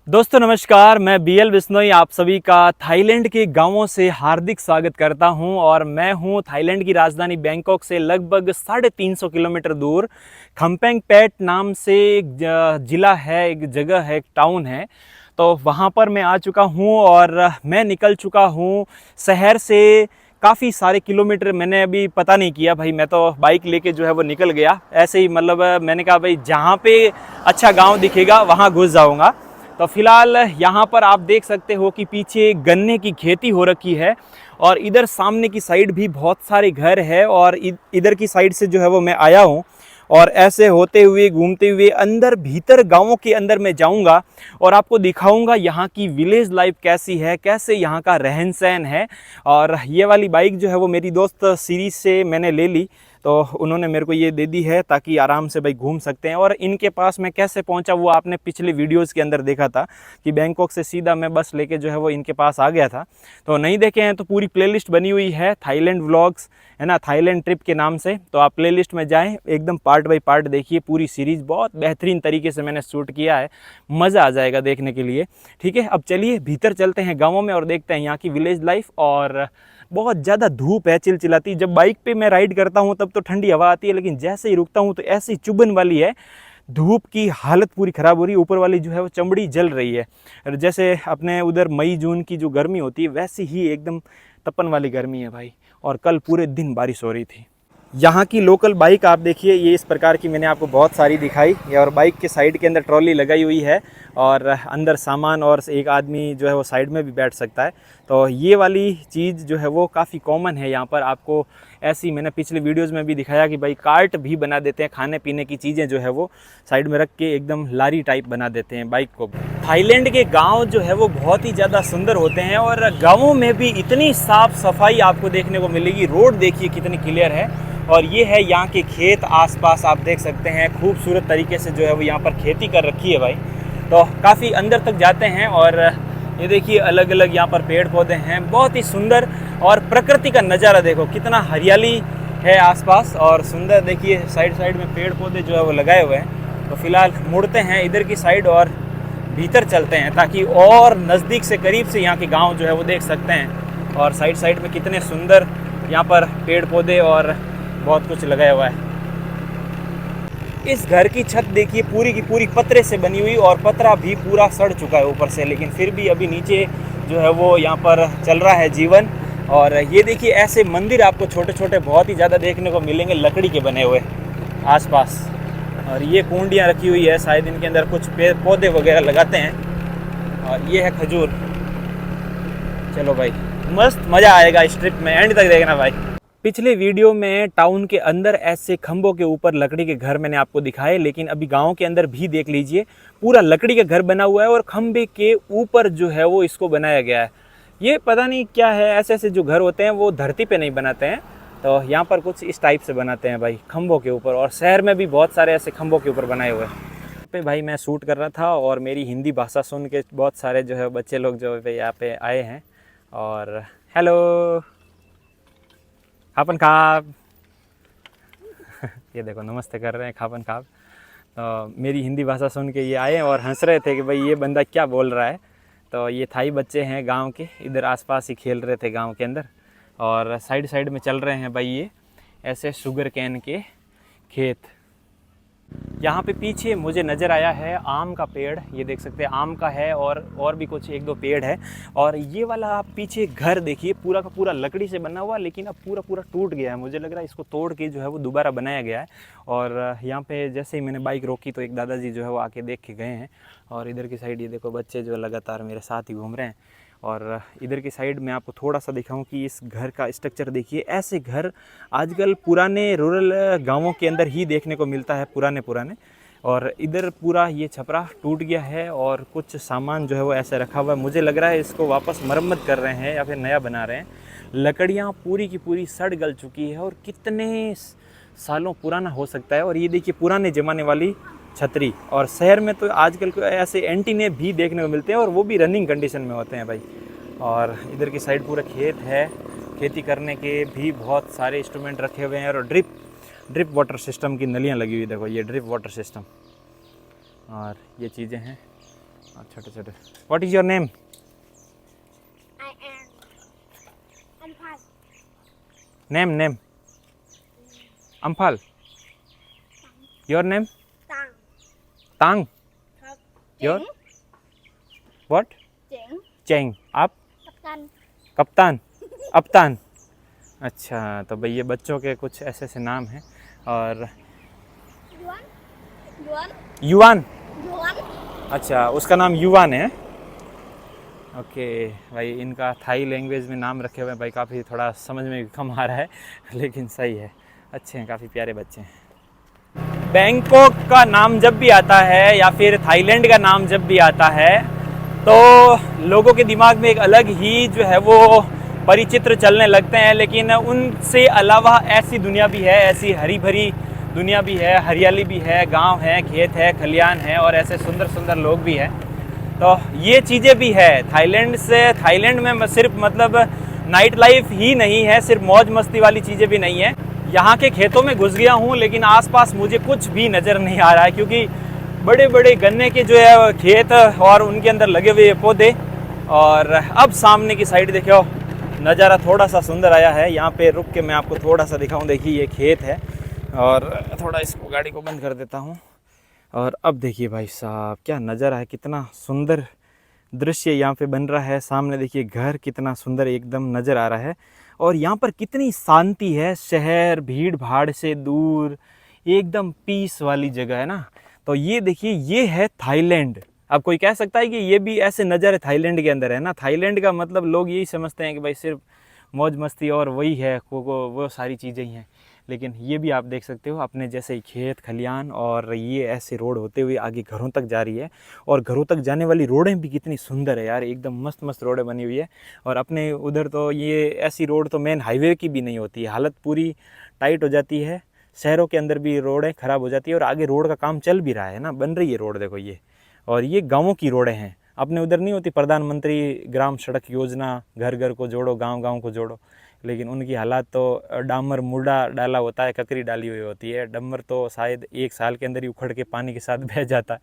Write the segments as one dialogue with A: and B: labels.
A: दोस्तों नमस्कार, मैं बीएल बिश्नोई आप सभी का थाईलैंड के गांवों से हार्दिक स्वागत करता हूं। और मैं हूं थाईलैंड की राजधानी बैंकॉक से लगभग 350 किलोमीटर दूर खम्पेंग पेट नाम से एक ज़िला है, एक जगह है, एक टाउन है। तो वहां पर मैं आ चुका हूं और मैं निकल चुका हूं शहर से काफ़ी सारे किलोमीटर। मैंने अभी पता नहीं किया भाई, मैं तो बाइक लेके जो है वो निकल गया ऐसे ही। मतलब मैंने कहा भाई जहाँ पे अच्छा गांव दिखेगा वहाँ घुस जाऊँगा। तो फिलहाल यहाँ पर आप देख सकते हो कि पीछे गन्ने की खेती हो रखी है और इधर सामने की साइड भी बहुत सारे घर है। और इधर की साइड से जो है वो मैं आया हूँ और ऐसे होते हुए घूमते हुए अंदर भीतर गांवों के अंदर मैं जाऊंगा और आपको दिखाऊंगा यहाँ की विलेज लाइफ कैसी है, कैसे यहाँ का रहन सहन है। और ये वाली बाइक जो है वो मेरी दोस्त सीरीज से मैंने ले ली, तो उन्होंने मेरे को ये दे दी है ताकि आराम से भाई घूम सकते हैं। और इनके पास मैं कैसे पहुंचा वो आपने पिछले वीडियोस के अंदर देखा था कि बैंकॉक से सीधा मैं बस लेके जो है वो इनके पास आ गया था। तो नहीं देखे हैं तो पूरी प्लेलिस्ट बनी हुई है थाईलैंड व्लॉग्स, है ना, थाईलैंड ट्रिप के नाम से। तो आप प्लेलिस्ट में जाएं, एकदम पार्ट बाय पार्ट देखिए। पूरी सीरीज़ बहुत बेहतरीन तरीके से मैंने शूट किया है, मज़ा आ जाएगा देखने के लिए। ठीक है, अब चलिए भीतर चलते हैं गाँवों में और देखते हैं यहाँ की विलेज लाइफ। और बहुत ज़्यादा धूप है, चिलचिलाती। जब बाइक पे मैं राइड करता हूँ तब तो ठंडी हवा आती है, लेकिन जैसे ही रुकता हूँ तो ऐसी चुभन वाली है, धूप की हालत पूरी ख़राब हो रही है। ऊपर वाली जो है वो चमड़ी जल रही है। जैसे अपने उधर मई जून की जो गर्मी होती है वैसी ही एकदम तपन वाली गर्मी है भाई। और कल पूरे दिन बारिश हो रही थी। यहाँ की लोकल बाइक आप देखिए, ये इस प्रकार की मैंने आपको बहुत सारी दिखाई। और बाइक के साइड के अंदर ट्रॉली लगाई हुई है और अंदर सामान, और एक आदमी जो है वो साइड में भी बैठ सकता है। तो ये वाली चीज़ जो है वो काफ़ी कॉमन है यहाँ पर। आपको ऐसी मैंने पिछले वीडियोज़ में भी दिखाया कि भाई कार्ट भी बना देते हैं, खाने पीने की चीज़ें जो है वो साइड में रख के एकदम लारी टाइप बना देते हैं बाइक को। थाईलैंड के गांव जो है वो बहुत ही ज़्यादा सुंदर होते हैं और गांवों में भी इतनी साफ़ सफाई आपको देखने को मिलेगी। रोड देखिए कितनी क्लियर है। और ये है यहाँ के खेत, आसपास आप देख सकते हैं खूबसूरत तरीके से जो है वो यहाँ पर खेती कर रखी है भाई। तो काफ़ी अंदर तक जाते हैं और ये देखिए अलग अलग यहाँ पर पेड़ पौधे हैं, बहुत ही सुंदर। और प्रकृति का नज़ारा देखो, कितना हरियाली है आसपास और सुंदर। देखिए साइड साइड में पेड़ पौधे जो है वो लगाए हुए हैं। तो फिलहाल मुड़ते हैं इधर की साइड और भीतर चलते हैं ताकि और नज़दीक से, करीब से यहाँ के गाँव जो है वो देख सकते हैं। और साइड साइड में कितने सुंदर यहाँ पर पेड़ पौधे और बहुत कुछ लगाया हुआ है। इस घर की छत देखिए पूरी की पूरी पतरे से बनी हुई, और पतरा भी पूरा सड़ चुका है ऊपर से, लेकिन फिर भी अभी नीचे जो है वो यहाँ पर चल रहा है जीवन। और ये देखिए ऐसे मंदिर आपको छोटे छोटे बहुत ही ज़्यादा देखने को मिलेंगे, लकड़ी के बने हुए आसपास। और ये कुंडियाँ रखी हुई है, शायद इनके अंदर कुछ पेड़ पौधे वगैरह लगाते हैं। और ये है खजूर। चलो भाई मस्त मज़ा आएगा इस ट्रिप में, एंड तक देखना भाई। पिछले वीडियो में टाउन के अंदर ऐसे खंभों के ऊपर लकड़ी के घर मैंने आपको दिखाए, लेकिन अभी गांव के अंदर भी देख लीजिए पूरा लकड़ी का घर बना हुआ है और खंभे के ऊपर जो है वो इसको बनाया गया है। ये पता नहीं क्या है, ऐसे ऐसे जो घर होते हैं वो धरती पे नहीं बनाते हैं, तो यहाँ पर कुछ इस टाइप से बनाते हैं भाई, खंभों के ऊपर। और शहर में भी बहुत सारे ऐसे खंभों के ऊपर बनाए हुए हैं। पे भाई मैं शूट कर रहा था और मेरी हिंदी भाषा सुन के बहुत सारे जो है बच्चे लोग जो है यहाँ पे आए हैं और हेलो खापन खाब ये देखो नमस्ते कर रहे हैं, खापन खाब। तो मेरी हिंदी भाषा सुन के ये आए और हंस रहे थे कि भाई ये बंदा क्या बोल रहा है। तो ये थाई बच्चे हैं गांव के, इधर आसपास ही खेल रहे थे गांव के अंदर। और साइड साइड में चल रहे हैं भाई ये ऐसे शुगर कैन के खेत। यहाँ पे पीछे मुझे नज़र आया है आम का पेड़, ये देख सकते हैं आम का है, और भी कुछ एक दो पेड़ है। और ये वाला आप पीछे घर देखिए पूरा का पूरा लकड़ी से बना हुआ, लेकिन अब पूरा पूरा टूट गया है। मुझे लग रहा है इसको तोड़ के जो है वो दोबारा बनाया गया है। और यहाँ पे जैसे ही मैंने बाइक रोकी तो एक दादाजी जो है वो आके देख के गए हैं। और इधर की साइड ये देखो बच्चे जो लगातार मेरे साथ ही घूम रहे हैं। और इधर की साइड में आपको थोड़ा सा दिखाऊं कि इस घर का स्ट्रक्चर देखिए। ऐसे घर आजकल पुराने रूरल गांवों के अंदर ही देखने को मिलता है, पुराने। और इधर पूरा ये छपरा टूट गया है और कुछ सामान जो है वो ऐसे रखा हुआ है। मुझे लग रहा है इसको वापस मरम्मत कर रहे हैं या फिर नया बना रहे हैं। लकड़ियाँ पूरी की पूरी सड़ गल चुकी है और कितने सालों पुराना हो सकता है। और ये देखिए पुराने ज़माने वाली छतरी। और शहर में तो आजकल को ऐसे एंटीने भी देखने को मिलते हैं और वो भी रनिंग कंडीशन में होते हैं भाई। और इधर की साइड पूरा खेत है, खेती करने के भी बहुत सारे इंस्ट्रूमेंट रखे हुए हैं। और ड्रिप वाटर सिस्टम की नलियाँ लगी हुई, देखो ये ड्रिप वाटर सिस्टम और ये चीज़ें हैं। छोटे छोटे। What is your name?
B: I am Ampal.
A: Name name Ampal. Your name?
B: Tang.
A: तांग।
B: ครับ
A: योर? व्हाट?
B: เจ๋ง
A: चेंग। आप?
B: กัปตัน
A: कप्तान, अप्तान। अच्छा, तो भाई ये बच्चों के कुछ ऐसे ऐसे नाम हैं। और
B: หยวนหยวน
A: युवान,
B: หยวน
A: अच्छा उसका नाम युवान है। ओके भाई, इनका थाई लैंग्वेज में नाम रखे हुए हैं भाई, काफ़ी थोड़ा समझ में कम आ रहा है लेकिन सही है, अच्छे हैं, काफ़ी प्यारे बच्चे हैं। बैंकॉक का नाम जब भी आता है या फिर थाईलैंड का नाम जब भी आता है तो लोगों के दिमाग में एक अलग ही जो है वो परिचित्र चलने लगते हैं, लेकिन उनसे अलावा ऐसी दुनिया भी है, ऐसी हरी भरी दुनिया भी है, हरियाली भी है, गांव है, खेत है, खलियान है और ऐसे सुंदर सुंदर लोग भी हैं। तो ये चीज़ें भी है थाईलैंड में सिर्फ मतलब नाइट लाइफ ही नहीं है, सिर्फ मौज मस्ती वाली चीज़ें भी नहीं है। यहाँ के खेतों में घुस गया हूँ लेकिन आसपास मुझे कुछ भी नज़र नहीं आ रहा है, क्योंकि बड़े बड़े गन्ने के जो है खेत और उनके अंदर लगे हुए पौधे। और अब सामने की साइड देखो, नज़ारा थोड़ा सा सुंदर आया है। यहाँ पे रुक के मैं आपको थोड़ा सा दिखाऊं। देखिए ये खेत है और थोड़ा इसको गाड़ी को बंद कर देता हूँ। और अब देखिए भाई साहब क्या नज़ारा है, कितना सुंदर दृश्य यहाँ पे बन रहा है। सामने देखिए घर कितना सुंदर एकदम नज़र आ रहा है और यहाँ पर कितनी शांति है, शहर भीड़ भाड़ से दूर एकदम पीस वाली जगह है ना। तो ये देखिए ये है थाईलैंड। अब कोई कह सकता है कि ये भी ऐसे नज़ारे थाईलैंड के अंदर है ना। थाईलैंड का मतलब लोग यही समझते हैं कि भाई सिर्फ मौज मस्ती और वही है, वो सारी चीज़ें ही हैं, लेकिन ये भी आप देख सकते हो अपने जैसे ही खेत खलियान और ये ऐसे रोड होते हुए आगे घरों तक जा रही है। और घरों तक जाने वाली रोडें भी कितनी सुंदर है यार, एकदम मस्त मस्त रोडें बनी हुई है। और अपने उधर तो ये ऐसी रोड तो मेन हाईवे की भी नहीं होती है, हालत पूरी टाइट हो जाती है। शहरों के अंदर भी रोडें ख़राब हो जाती है और आगे रोड का काम चल भी रहा है ना, बन रही है रोड देखो ये। और ये गाँवों की रोडें हैं, अपने उधर नहीं होती प्रधानमंत्री ग्राम सड़क योजना, घर घर को जोड़ो, गाँव गाँव को जोड़ो, लेकिन उनकी हालात तो डामर मुर्दा डाला होता है, ककरी डाली हुई होती है। डमर तो शायद 1 साल के अंदर ही उखड़ के पानी के साथ बह जाता है।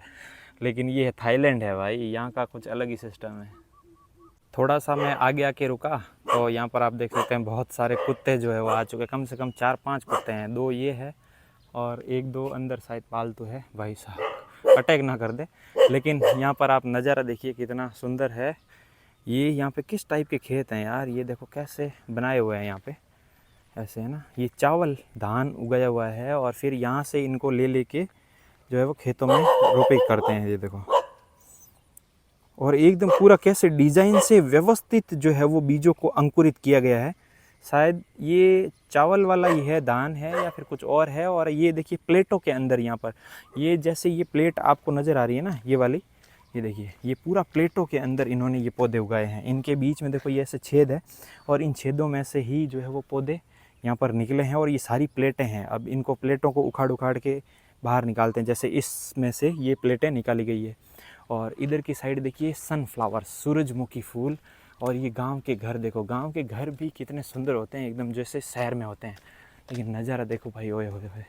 A: लेकिन ये थाईलैंड है भाई, यहाँ का कुछ अलग ही सिस्टम है। थोड़ा सा मैं आगे आके रुका तो यहाँ पर आप देख सकते हैं बहुत सारे कुत्ते जो है वो आ चुके हैं, कम से कम 4-5 कुत्ते हैं। 2 ये है और 1-2 अंदर शायद पालतू है। भाई साहब अटैक ना कर दे। लेकिन यहाँ पर आप नज़ारा देखिए कितना सुंदर है। ये यहाँ पे किस टाइप के खेत हैं यार, ये देखो कैसे बनाए हुए हैं यहाँ पे, ऐसे है ना। ये चावल धान उगाया हुआ है और फिर यहाँ से इनको ले लेके जो है वो खेतों में रोपे करते हैं, ये देखो। और एकदम पूरा कैसे डिज़ाइन से व्यवस्थित जो है वो बीजों को अंकुरित किया गया है। शायद ये चावल वाला ही है, धान है या फिर कुछ और है। और ये देखिए प्लेटों के अंदर यहाँ पर ये जैसे ये प्लेट आपको नज़र आ रही है ना, ये वाली, ये देखिए ये पूरा प्लेटों के अंदर इन्होंने ये पौधे उगाए हैं। इनके बीच में देखो ये ऐसे छेद है और इन छेदों में से ही जो है वो पौधे यहाँ पर निकले हैं। और ये सारी प्लेटें हैं, अब इनको प्लेटों को उखाड़ उखाड़ के बाहर निकालते हैं, जैसे इसमें से ये प्लेटें निकाली गई है। और इधर की साइड देखिए सनफ्लावर, सूरजमुखी फूल। और ये गांव के घर देखो, गांव के घर भी कितने सुंदर होते हैं, एकदम जैसे शहर में होते हैं। लेकिन नज़ारा देखो भाई, ओए होए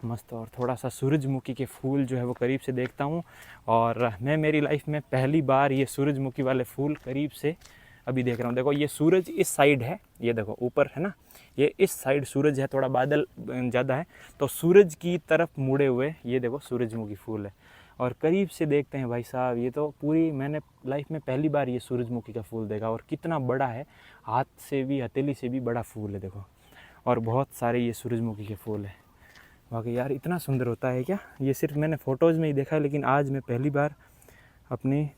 A: मस्त। और थोड़ा सा सूरजमुखी के फूल जो है वो करीब से देखता हूँ। और मैं मेरी लाइफ में पहली बार ये सूरजमुखी वाले फूल करीब से अभी देख रहा हूँ। देखो ये सूरज इस साइड है, ये देखो ऊपर है ना, ये इस साइड सूरज है, थोड़ा बादल ज़्यादा है तो सूरज की तरफ मुड़े हुए ये देखो सूरजमुखी फूल है। और करीब से देखते हैं भाई साहब, ये तो पूरी मैंने लाइफ में पहली बार ये सूरजमुखी का फूल देखा। और कितना बड़ा है, हाथ से भी हथेली से भी बड़ा फूल है देखो। और बहुत सारे ये सूरजमुखी के फूल है। वाकई यार इतना सुंदर होता है क्या, ये सिर्फ मैंने फ़ोटोज़ में ही देखा है, लेकिन आज मैं पहली बार अपनी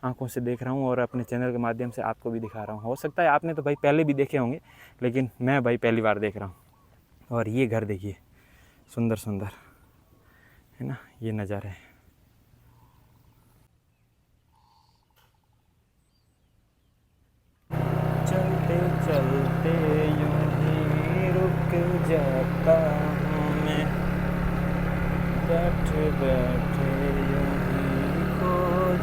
A: आंखों से देख रहा हूँ और अपने चैनल के माध्यम से आपको भी दिखा रहा हूँ। हो सकता है आपने तो भाई पहले भी देखे होंगे, लेकिन मैं भाई पहली बार देख रहा हूँ। और ये घर देखिए सुंदर सुंदर है ना, ये नज़ारे हैं। चलते चलते यूं ही रुक जाता हूँ मैं, बैठे बैठे यूं ही खो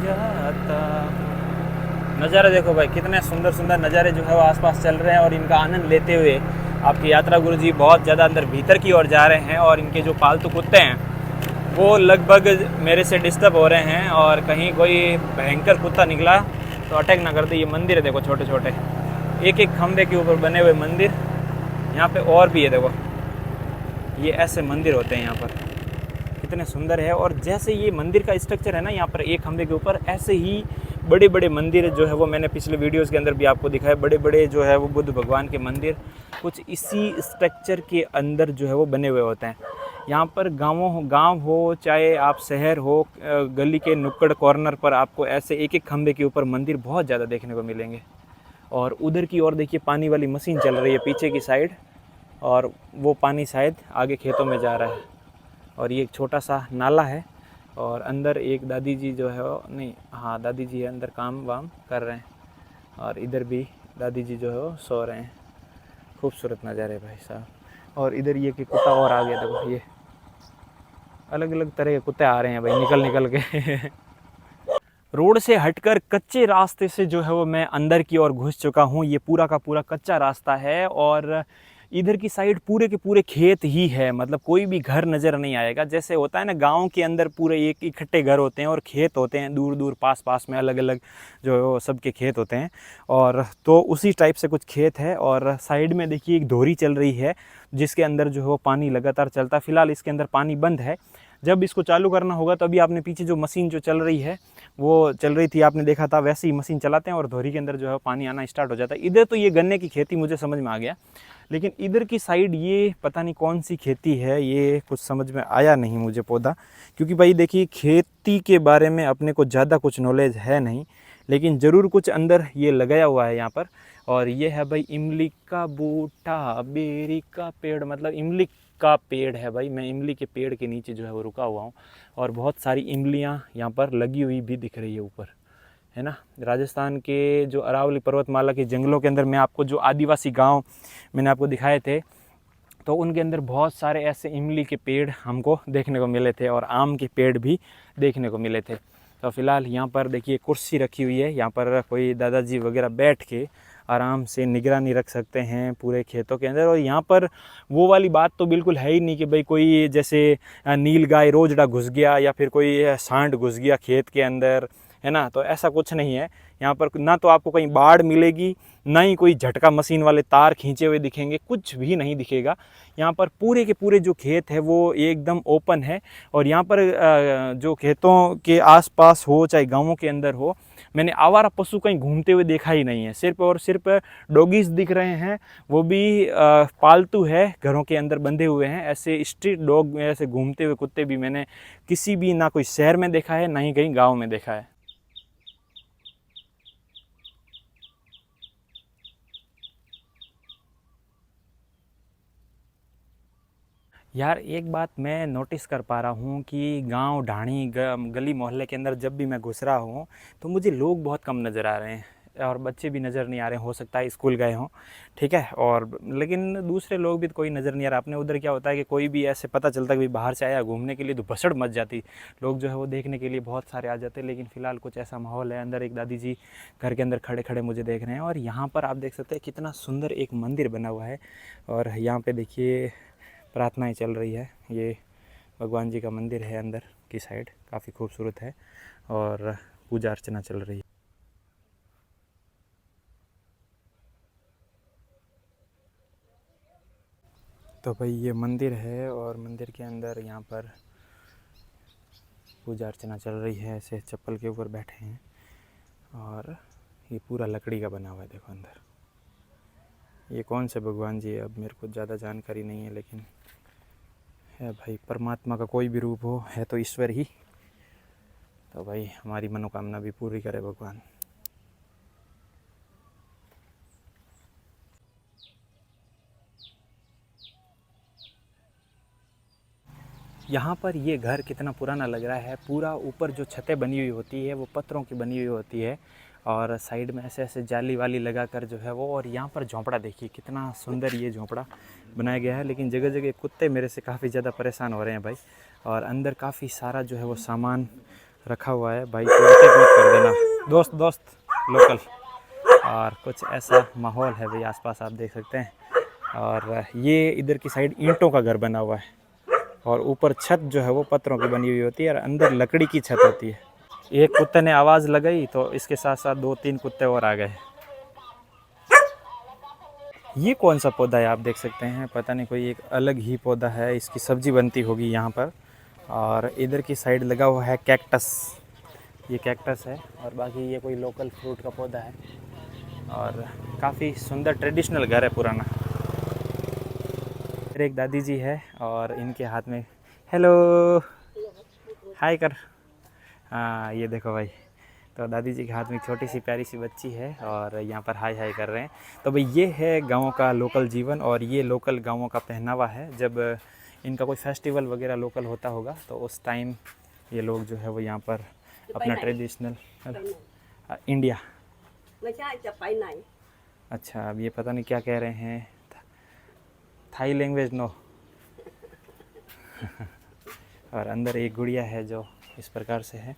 A: जाता हूँ। नज़ारे देखो भाई, कितने सुंदर सुंदर नज़ारे जो है वो आसपास चल रहे हैं। और इनका आनंद लेते हुए आपकी यात्रा गुरुजी बहुत ज़्यादा अंदर भीतर की ओर जा रहे हैं। और इनके जो पालतू कुत्ते हैं वो लगभग मेरे से डिस्टर्ब हो रहे हैं और कहीं कोई भयंकर कुत्ता निकला तो अटैक ना कर दे। ये मंदिर है देखो, छोटे छोटे एक एक खंभे के ऊपर बने हुए मंदिर। यहाँ पे और भी है देखो, ये ऐसे मंदिर होते हैं यहाँ पर, कितने सुंदर है। और जैसे ये मंदिर का स्ट्रक्चर है ना, यहाँ पर एक खंभे के ऊपर ऐसे ही बड़े बड़े मंदिर जो है वो मैंने पिछले वीडियोस के अंदर भी आपको दिखाया। बड़े बड़े जो है वो बुद्ध भगवान के मंदिर कुछ इसी स्ट्रक्चर के अंदर जो है वो बने हुए होते हैं। यहाँ पर गांव हो चाहे आप शहर हो, गली के नुक्कड़ कॉर्नर पर आपको ऐसे एक एक खंभे के ऊपर मंदिर बहुत ज़्यादा देखने को मिलेंगे। और उधर की ओर देखिए पानी वाली मशीन चल रही है पीछे की साइड, और वो पानी शायद आगे खेतों में जा रहा है। और ये एक छोटा सा नाला है और अंदर एक दादी जी जो है वो नहीं, हाँ दादी जी है अंदर काम वाम कर रहे हैं। और इधर भी दादी जी जो है वो सो रहे हैं। खूबसूरत नज़ारे भाई साहब। और इधर ये कि कुत्ता और आ गया देखो, ये अलग अलग तरह के कुत्ते आ रहे हैं भाई निकल निकल के। रोड से हटकर कच्चे रास्ते से जो है वो मैं अंदर की ओर घुस चुका हूँ। ये पूरा का पूरा कच्चा रास्ता है और इधर की साइड पूरे के पूरे खेत ही है, मतलब कोई भी घर नज़र नहीं आएगा। जैसे होता है ना गांव के अंदर पूरे एक इकट्ठे घर होते हैं और खेत होते हैं दूर दूर पास पास में, अलग अलग जो है वो सबके खेत होते हैं। और तो उसी टाइप से कुछ खेत है। और साइड में देखिए एक धोरी चल रही है जिसके अंदर जो है वो पानी लगातार चलता है। फिलहाल इसके अंदर पानी बंद है, जब इसको चालू करना होगा तो अभी आपने पीछे जो मशीन जो चल रही है वो चल रही थी, आपने देखा था, वैसे ही मशीन चलाते हैं और धोरी के अंदर जो है पानी आना स्टार्ट हो जाता है। इधर तो ये गन्ने की खेती मुझे समझ में आ गया, लेकिन इधर की साइड ये पता नहीं कौन सी खेती है, ये कुछ समझ में आया नहीं मुझे पौधा। क्योंकि भाई देखिए खेती के बारे में अपने को ज़्यादा कुछ नॉलेज है नहीं, लेकिन ज़रूर कुछ अंदर ये लगाया हुआ है यहाँ पर। और ये है भाई इमली का बूटा, बेरी का पेड़, मतलब इमली का पेड़ है भाई। मैं इमली के पेड़ के नीचे जो है वो रुका हुआ हूँ और बहुत सारी इमलियाँ यहाँ पर लगी हुई भी दिख रही है ऊपर, है ना। राजस्थान के जो अरावली पर्वतमाला के जंगलों के अंदर मैं आपको जो आदिवासी गांव मैंने आपको दिखाए थे, तो उनके अंदर बहुत सारे ऐसे इमली के पेड़ हमको देखने को मिले थे और आम के पेड़ भी देखने को मिले थे। तो फ़िलहाल यहाँ पर देखिए कुर्सी रखी हुई है, यहाँ पर कोई दादाजी वगैरह बैठ के आराम से निगरानी रख सकते हैं पूरे खेतों के अंदर। और यहाँ पर वो वाली बात तो बिल्कुल है ही नहीं कि भाई कोई जैसे नील गाय रोजड़ा घुस गया या फिर कोई सांड घुस गया खेत के अंदर, है ना। तो ऐसा कुछ नहीं है यहाँ पर, ना तो आपको कहीं बाढ़ मिलेगी, ना ही कोई झटका मशीन वाले तार खींचे हुए दिखेंगे, कुछ भी नहीं दिखेगा। यहाँ पर पूरे के पूरे जो खेत है वो एकदम ओपन है। और यहाँ पर जो खेतों के आसपास हो चाहे गांवों के अंदर हो, मैंने आवारा पशु कहीं घूमते हुए देखा ही नहीं है। सिर्फ और सिर्फ डॉगीज दिख रहे हैं, वो भी पालतू है, घरों के अंदर बंधे हुए हैं। ऐसे स्ट्रीट डॉग, ऐसे घूमते हुए कुत्ते भी मैंने किसी भी, ना कोई शहर में देखा है ना ही कहीं गाँव में देखा है। यार एक बात मैं नोटिस कर पा रहा हूँ कि गांव ढाणी गली मोहल्ले के अंदर जब भी मैं घुस रहा हूँ तो मुझे लोग बहुत कम नज़र आ रहे हैं और बच्चे भी नज़र नहीं आ रहे हैं। हो सकता है स्कूल गए हों, ठीक है, और लेकिन दूसरे लोग भी तो कोई नज़र नहीं आ रहा। अपने उधर क्या होता है कि कोई भी ऐसे पता चलता है कि बाहर से आया घूमने के लिए तो भसड़ मच जाती, लोग जो है वो देखने के लिए बहुत सारे आ जाते हैं। लेकिन फ़िलहाल कुछ ऐसा माहौल है। अंदर एक दादी जी घर के अंदर खड़े खड़े मुझे देख रहे हैं। और यहाँ पर आप देख सकते हैं कितना सुंदर एक मंदिर बना हुआ है और यहाँ पर देखिए प्रार्थनाएं चल रही है। ये भगवान जी का मंदिर है अंदर की साइड, काफ़ी खूबसूरत है और पूजा अर्चना चल रही है। तो भाई ये मंदिर है और मंदिर के अंदर यहाँ पर पूजा अर्चना चल रही है। ऐसे चप्पल के ऊपर बैठे हैं और ये पूरा लकड़ी का बना हुआ है। देखो अंदर ये कौन से भगवान जी है, अब मेरे को ज़्यादा जानकारी नहीं है, लेकिन है भाई परमात्मा का कोई भी रूप हो, है तो ईश्वर ही। तो भाई हमारी मनोकामना भी पूरी करे भगवान। यहाँ पर ये घर कितना पुराना लग रहा है। पूरा ऊपर जो छतें बनी हुई होती है वो पत्थरों की बनी हुई होती है और साइड में ऐसे ऐसे जाली वाली लगा कर जो है वो। और यहाँ पर झोंपड़ा देखिए कितना सुंदर ये झोंपड़ा बनाया गया है। लेकिन जगह जगह कुत्ते मेरे से काफ़ी ज़्यादा परेशान हो रहे हैं भाई। और अंदर काफ़ी सारा जो है वो सामान रखा हुआ है भाई, तो अटैक मत कर देना दोस्त लोकल। और कुछ ऐसा माहौल है भाई आसपास आप देख सकते हैं। और ये इधर की साइड ईंटों का घर बना हुआ है, और ऊपर छत जो है वो पत्थरों की बनी हुई होती है और अंदर लकड़ी की छत होती है। एक कुत्ते ने आवाज़ लगाई तो इसके साथ साथ 2-3 कुत्ते और आ गए। ये कौन सा पौधा है आप देख सकते हैं, पता नहीं, कोई एक अलग ही पौधा है, इसकी सब्जी बनती होगी यहाँ पर। और इधर की साइड लगा हुआ है कैक्टस, ये कैक्टस है। और बाकी ये कोई लोकल फ्रूट का पौधा है और काफ़ी सुंदर ट्रेडिशनल घर है पुराना। फिर एक दादी जी है और इनके हाथ में हेलो हाय कर, हाँ ये देखो भाई, तो दादी जी के हाथ में एक छोटी सी प्यारी सी बच्ची है और यहाँ पर हाय हाय कर रहे हैं। तो भाई ये है गाँव का लोकल जीवन और ये लोकल गाँवों का पहनावा है। जब इनका कोई फेस्टिवल वगैरह लोकल होता होगा तो उस टाइम ये लोग जो है वो यहाँ पर अपना ट्रेडिशनल इंडिया, अच्छा अब ये पता नहीं क्या कह रहे हैं, थाई लैंग्वेज नो। और अंदर एक गुड़िया है जो इस प्रकार से है।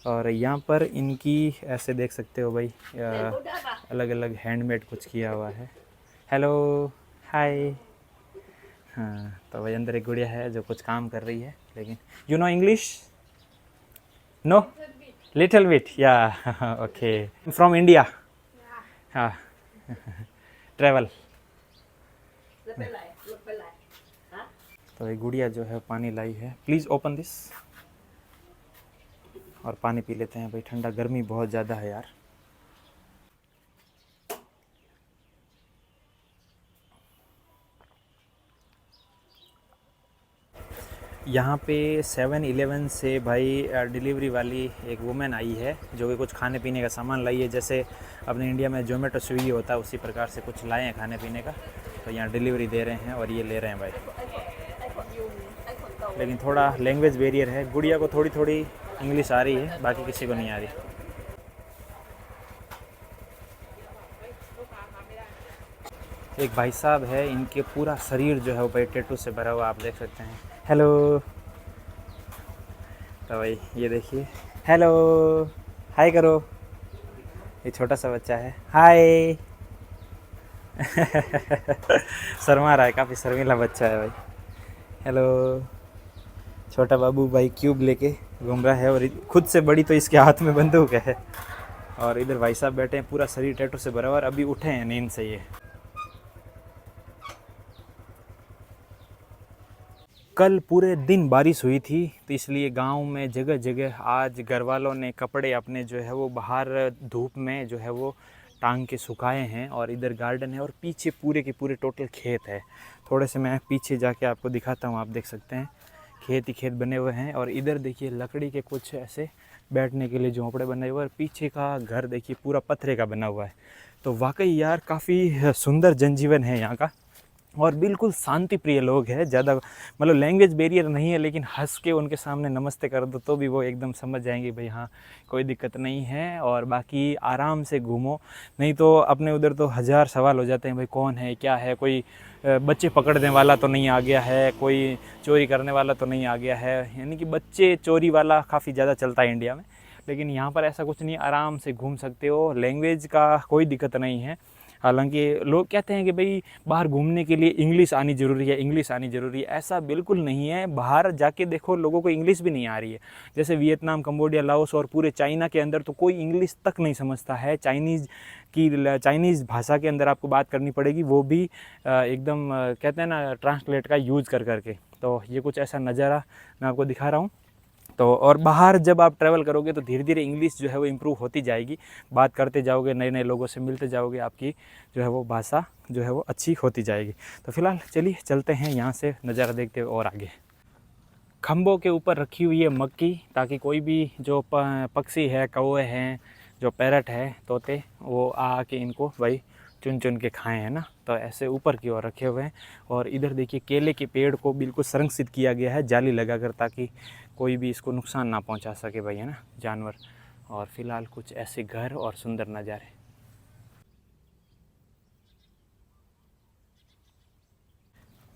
A: और यहाँ पर इनकी ऐसे देख सकते हो भाई अलग अलग हैंडमेड कुछ किया हुआ है। हेलो हाय, हाँ तो भाई अंदर एक गुड़िया है जो कुछ काम कर रही है। लेकिन you know English? No, little bit yeah okay, from India, हाँ ट्रैवल। तो ये गुड़िया जो है पानी लाई है, प्लीज़ ओपन दिस और पानी पी लेते हैं भाई, ठंडा, गर्मी बहुत ज़्यादा है यार। यहाँ पे 7-Eleven से भाई डिलीवरी वाली एक वुमेन आई है जो कि कुछ खाने पीने का सामान लाई है। जैसे अपने इंडिया में जोमेटो स्विगी होता है उसी प्रकार से कुछ लाए हैं खाने पीने का, तो यहाँ डिलीवरी दे रहे हैं और ये ले रहे हैं भाई। लेकिन थोड़ा लैंग्वेज बैरियर है, गुड़िया को थोड़ी थोड़ी इंग्लिश आ रही है, बाकी किसी को नहीं आ रही। एक भाई साहब है, इनके पूरा शरीर जो है वो भाई टैटू से भरा हुआ, आप देख सकते हैं। हेलो, तो भाई ये देखिए, हेलो हाय करो, ये छोटा सा बच्चा है, हाय। शर्मा रहा है, काफ़ी शर्मीला बच्चा है भाई। हेलो, छोटा बाबू भाई क्यूब लेके घूम रहा है और खुद से बड़ी तो इसके हाथ में बंदूक है। और इधर भाई साहब बैठे हैं, पूरा शरीर टैटू से भरा हुआ और अभी उठे हैं नींद से। ये कल पूरे दिन बारिश हुई थी तो इसलिए गांव में जगह जगह आज घर वालों ने कपड़े अपने जो है वो बाहर धूप में जो है वो टांग के सुखाए हैं। और इधर गार्डन है और पीछे पूरे के पूरे टोटल खेत है। थोड़े से मैं पीछे जाके आपको दिखाता हूँ, आप देख सकते हैं खेत ही खेत बने हुए हैं। और इधर देखिए लकड़ी के कुछ ऐसे बैठने के लिए झोंपड़े बने हुए हैं और पीछे का घर देखिए पूरा पत्थरे का बना हुआ है। तो वाकई यार काफ़ी सुंदर जनजीवन है यहाँ का और बिल्कुल शांति प्रिय लोग हैं। ज़्यादा मतलब लैंग्वेज बैरियर नहीं है, लेकिन हंस के उनके सामने नमस्ते कर दो तो भी वो एकदम समझ जाएंगे भाई हाँ कोई दिक्कत नहीं है। और बाकी आराम से घूमो, नहीं तो अपने उधर तो हज़ार सवाल हो जाते हैं भाई कौन है क्या है, कोई बच्चे पकड़ने वाला तो नहीं आ गया है, कोई चोरी करने वाला तो नहीं आ गया है। यानी कि बच्चे चोरी वाला काफ़ी ज़्यादा चलता है इंडिया में, लेकिन यहाँ पर ऐसा कुछ नहीं, आराम से घूम सकते हो, लैंग्वेज का कोई दिक्कत नहीं है। हालांकि लोग कहते हैं कि भाई बाहर घूमने के लिए इंग्लिश आनी ज़रूरी है, इंग्लिश आनी ज़रूरी है, ऐसा बिल्कुल नहीं है। बाहर जाके देखो लोगों को इंग्लिश भी नहीं आ रही है। जैसे वियतनाम, कंबोडिया, लाओस और पूरे चाइना के अंदर तो कोई इंग्लिश तक नहीं समझता है। चाइनीज़ भाषा के अंदर आपको बात करनी पड़ेगी, वो भी एकदम कहते हैं ना ट्रांसलेट का यूज़ कर करके। तो ये कुछ ऐसा नज़ारा मैं आपको दिखा रहा हूँ। तो और बाहर जब आप ट्रैवल करोगे तो धीरे धीरे इंग्लिश जो है वो इम्प्रूव होती जाएगी, बात करते जाओगे, नए नए लोगों से मिलते जाओगे, आपकी जो है वो भाषा जो है वो अच्छी होती जाएगी। तो फिलहाल चलिए चलते हैं यहाँ से नज़ारा देखते हुए और आगे। खम्भों के ऊपर रखी हुई है मक्की, ताकि कोई भी जो पक्षी है, कौवे हैं, जो पैरट है, तोते, वो आके इनको भाई चुन चुन के खाएं, है ना। तो ऐसे ऊपर की ओर रखे हुए हैं। और इधर देखिए केले के पेड़ को बिल्कुल संरक्षित किया गया है जाली लगाकर, ताकि कोई भी इसको नुकसान ना पहुंचा सके भाई, है ना, जानवर। और फिलहाल कुछ ऐसे घर और सुंदर नज़ारे।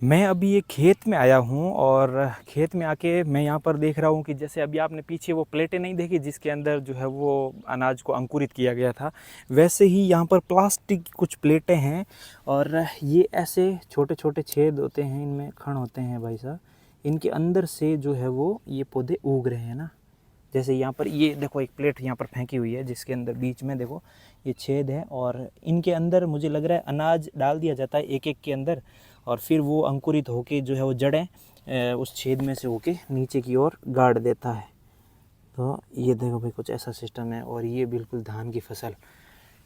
A: मैं अभी एक खेत में आया हूँ और खेत में आके मैं यहाँ पर देख रहा हूँ कि जैसे अभी आपने पीछे वो प्लेटें नहीं देखी जिसके अंदर जो है वो अनाज को अंकुरित किया गया था, वैसे ही यहाँ पर प्लास्टिक की कुछ प्लेटें हैं। और ये ऐसे छोटे छोटे छेद होते हैं, इनमें खण होते हैं भाई साहब, इनके अंदर से जो है वो ये पौधे उग रहे हैं ना। जैसे यहाँ पर ये देखो एक प्लेट यहाँ पर फेंकी हुई है जिसके अंदर बीच में देखो ये छेद है, और इनके अंदर मुझे लग रहा है अनाज डाल दिया जाता है एक एक के अंदर, और फिर वो अंकुरित होके जो है वो जड़ें उस छेद में से होके नीचे की ओर गाड़ देता है। तो ये देखो भाई कुछ ऐसा सिस्टम है। और ये बिल्कुल धान की फसल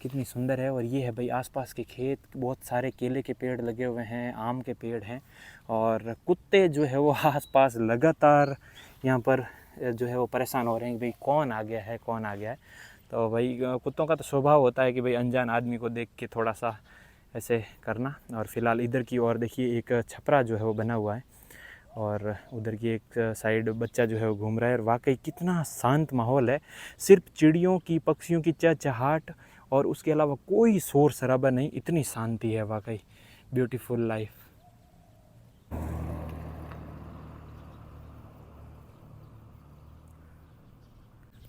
A: कितनी सुंदर है। और ये है भाई आसपास के खेत, बहुत सारे केले के पेड़ लगे हुए हैं, आम के पेड़ हैं, और कुत्ते जो है वो आसपास लगातार यहाँ पर जो है वो परेशान हो रहे हैं कि भाई कौन आ गया है, कौन आ गया है। तो भाई कुत्तों का तो स्वभाव होता है कि भाई अनजान आदमी को देख के थोड़ा सा ऐसे करना। और फिलहाल इधर की ओर देखिए एक छपरा जो है वो बना हुआ है, और उधर की एक साइड बच्चा जो है वो घूम रहा है। और वाकई कितना शांत माहौल है, सिर्फ चिड़ियों की, पक्षियों की चहचहाट, और उसके अलावा कोई शोर शराबा नहीं, इतनी शांति है। वाकई ब्यूटीफुल लाइफ।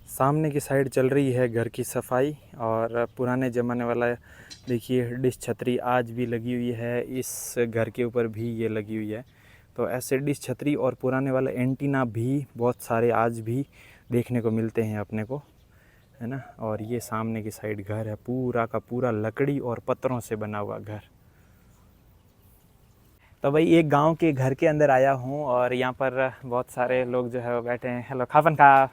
A: सामने की साइड चल रही है घर की सफाई, और पुराने ज़माने वाला देखिए डिश छतरी आज भी लगी हुई है, इस घर के ऊपर भी ये लगी हुई है। तो ऐसे डिश छतरी और पुराने वाला एंटीना भी बहुत सारे आज भी देखने को मिलते हैं अपने को, है ना। और ये सामने की साइड घर है, पूरा का पूरा लकड़ी और पत्थरों से बना हुआ घर। तो भाई एक गांव के घर के अंदर आया हूँ, और यहाँ पर बहुत सारे लोग जो है वो बैठे हैं। हेलो खाफन खा।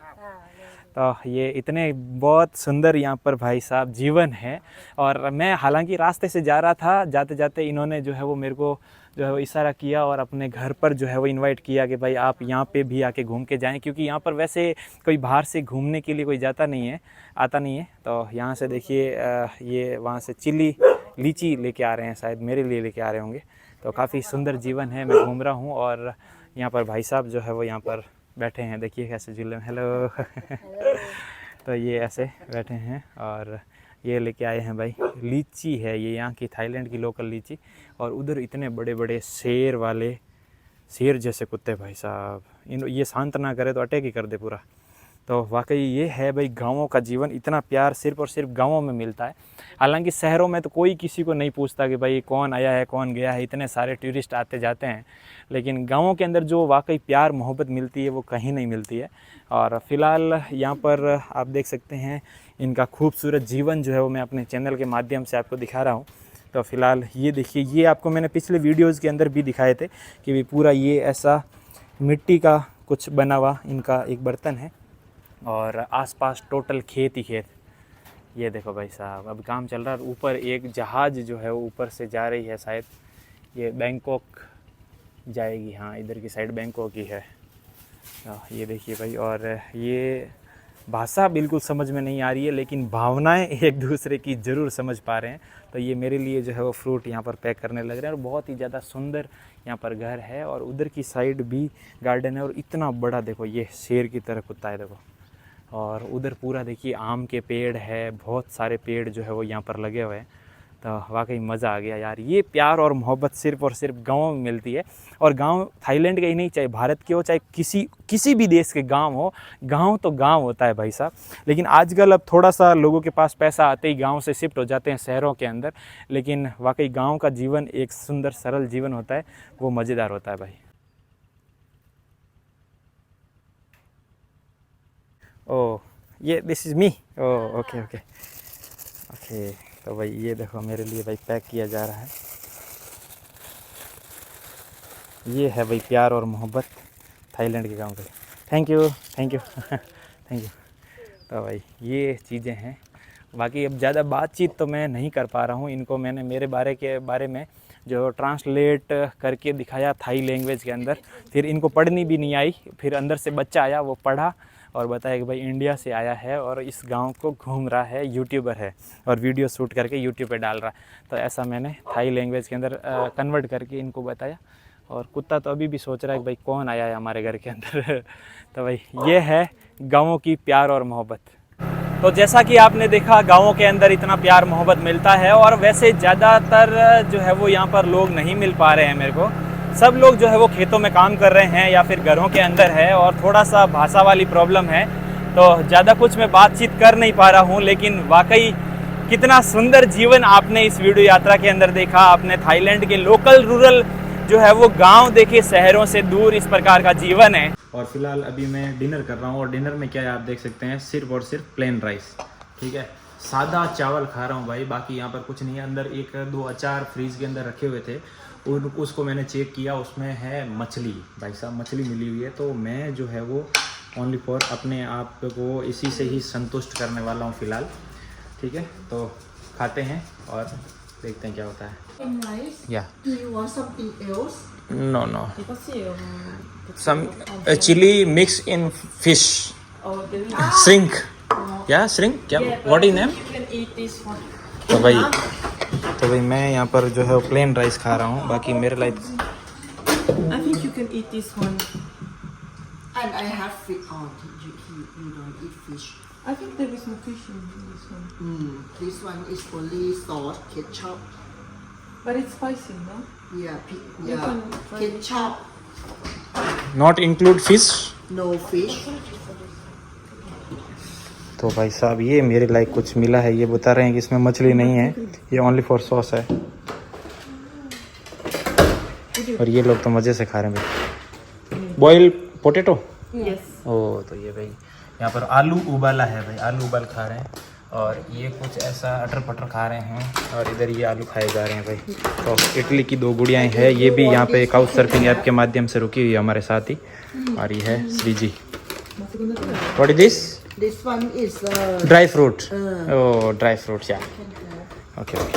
A: तो ये इतने बहुत सुंदर यहाँ पर भाई साहब जीवन है। और मैं हालांकि रास्ते से जा रहा था, जाते जाते इन्होंने जो है वो मेरे को जो है वो इशारा किया और अपने घर पर जो है वो इनवाइट किया कि भाई आप यहाँ पे भी आके घूम के जाएं, क्योंकि यहाँ पर वैसे कोई बाहर से घूमने के लिए कोई आता नहीं है। तो यहाँ से देखिए ये वहाँ से चिल्ली लीची लेके आ रहे हैं, शायद मेरे लिए लेके आ रहे होंगे। तो काफ़ी सुंदर जीवन है, मैं घूम रहा हूँ। और यहाँ पर भाई साहब जो है वो यहाँ पर बैठे हैं, देखिए कैसे झूले में। हेलो तो ये ऐसे बैठे हैं, और ये लेके आए हैं भाई लीची है, ये यहाँ की थाईलैंड की लोकल लीची। और उधर इतने बड़े बड़े शेर जैसे कुत्ते भाई साहब, ये शांत ना करे तो अटैक ही कर दे पूरा। तो वाकई ये है भाई गाँवों का जीवन, इतना प्यार सिर्फ और सिर्फ गाँवों में मिलता है। हालांकि शहरों में तो कोई किसी को नहीं पूछता कि भाई कौन आया है, कौन गया है, इतने सारे टूरिस्ट आते जाते हैं। लेकिन गाँवों के अंदर जो वाकई प्यार मोहब्बत मिलती है वो कहीं नहीं मिलती है। और फ़िलहाल यहाँ पर आप देख सकते हैं इनका खूबसूरत जीवन जो है वो मैं अपने चैनल के माध्यम से आपको दिखा रहा हूँ। तो फ़िलहाल ये देखिए, ये आपको मैंने पिछले वीडियोज़ के अंदर भी दिखाए थे कि भाई पूरा ये ऐसा मिट्टी का कुछ बना हुआ इनका एक बर्तन है, और आसपास टोटल खेत ही खेत। ये देखो भाई साहब अब काम चल रहा है। ऊपर एक जहाज़ जो है वो ऊपर से जा रही है, शायद ये बैंकॉक जाएगी। हाँ, इधर की साइड बैंकॉक ही है। ये देखिए भाई, और ये भाषा बिल्कुल समझ में नहीं आ रही है, लेकिन भावनाएं एक दूसरे की ज़रूर समझ पा रहे हैं। तो ये मेरे लिए जो है वो फ्रूट यहाँ पर पैक करने लग रहे हैं। और बहुत ही ज़्यादा सुंदर यहाँ पर घर है, और उधर की साइड भी गार्डन है। और इतना बड़ा देखो, ये शेर की तरह कुत्ता है देखो। और उधर पूरा देखिए आम के पेड़ है, बहुत सारे पेड़ जो है वो यहाँ पर लगे हुए हैं। तो वाकई मज़ा आ गया यार। ये प्यार और मोहब्बत सिर्फ़ और सिर्फ गाँव में मिलती है। और गांव थाईलैंड के ही नहीं, चाहे भारत के हो, चाहे किसी भी देश के गांव हो, गांव तो गांव होता है भाई साहब। लेकिन आजकल अब थोड़ा सा लोगों के पास पैसा आते ही गांव से शिफ्ट हो जाते हैं शहरों के अंदर। लेकिन वाकई गांव का जीवन एक सुंदर सरल जीवन होता है, वो मज़ेदार होता है भाई। ओह ये this is me. Oh okay okay okay. तो भाई ये देखो मेरे लिए भाई पैक किया जा रहा है। ये है भाई प्यार और मोहब्बत थाईलैंड के गांव पे। Thank you thank you thank you. तो भाई ये चीज़ें हैं। बाकी अब ज़्यादा बातचीत तो मैं नहीं कर पा रहा हूँ। इनको मैंने मेरे बारे में जो ट्रांसलेट करके दिखाया थाई लैंग्वेज के अंदर, फिर इनको पढ़नी भी नहीं आई। फिर अंदर से बच्चा आया, वो पढ़ा और बताया कि भाई इंडिया से आया है और इस गांव को घूम रहा है, यूट्यूबर है और वीडियो शूट करके यूट्यूब पे डाल रहा है। तो ऐसा मैंने थाई लैंग्वेज के अंदर कन्वर्ट करके इनको बताया। और कुत्ता तो अभी भी सोच रहा है कि भाई कौन आया है हमारे घर के अंदर। तो भाई ये है गाँवों की प्यार और मोहब्बत। तो जैसा कि आपने देखा गाँवों के अंदर इतना प्यार मोहब्बत मिलता है। और वैसे ज़्यादातर जो है वो यहाँ पर लोग नहीं मिल पा रहे हैं मेरे को। सब लोग जो है वो खेतों में काम कर रहे हैं या फिर घरों के अंदर है, और थोड़ा सा भाषा वाली प्रॉब्लम है, तो ज़्यादा कुछ मैं बातचीत कर नहीं पा रहा हूँ। लेकिन वाकई कितना सुंदर जीवन आपने इस वीडियो यात्रा के अंदर देखा। आपने थाईलैंड के लोकल रूरल जो है वो गांव देखिए शहरों से दूर इस प्रकार का जीवन है। और फिलहाल अभी मैं डिनर कर रहा हूँ और डिनर में क्या है आप देख सकते हैं, सिर्फ और सिर्फ प्लेन राइस, ठीक है, सादा चावल खा रहा हूँ भाई, बाकी यहाँ पर कुछ नहीं है। अंदर एक दो अचार फ्रीज के अंदर रखे हुए थे और उसको मैंने चेक किया, उसमें है मछली, भाई साहब मछली मिली हुई है। तो मैं जो है वो ओनली फॉर अपने आप को इसी से ही संतुष्ट करने वाला हूँ फिलहाल, ठीक है। तो खाते हैं और देखते हैं क्या होता है।
C: Nice.
A: या
C: Do you want something else?
A: No no
C: Kasi
A: some chilli mix in fish
C: oh there is
A: shrimp yeah shrimp क्या what is name.
C: you can eat this one.
A: तो भाई मैं यहाँ पर जो है वो प्लेन राइस खा रहा हूँ, बाकी मेरे like
C: I think you can eat this one.
D: And I have fish. Oh, you don't eat fish.
C: I think there is no fish in this one.
D: This one is only sauce, ketchup.
C: But it's spicy, no?
D: Yeah,
C: You
D: yeah.
C: can try it.
D: Ketchup,
A: not include fish.
D: no fish.
A: तो भाई साहब ये मेरे like कुछ मिला है, ये बता रहे हैं कि इसमें मछली नहीं है, ये ओनली फॉर सॉस है। और ये लोग तो मज़े से खा रहे हैं भाई। Boil potato,
C: Yes.
A: ओ तो ये भाई यहाँ पर आलू उबाला है भाई, आलू उबाल खा रहे हैं। और ये कुछ ऐसा अटर पटर खा रहे हैं और इधर ये आलू खाए जा रहे हैं भाई। तो इटली की दो गुड़ियाँ हैं, ये भी यहाँ पे काउच सर्फिंग ऐप के माध्यम से रुकी हुई है हमारे साथ ही। और ये है Shriji. What is this?
D: This one is
A: dry fruit, oh dry fruit yeah okay okay.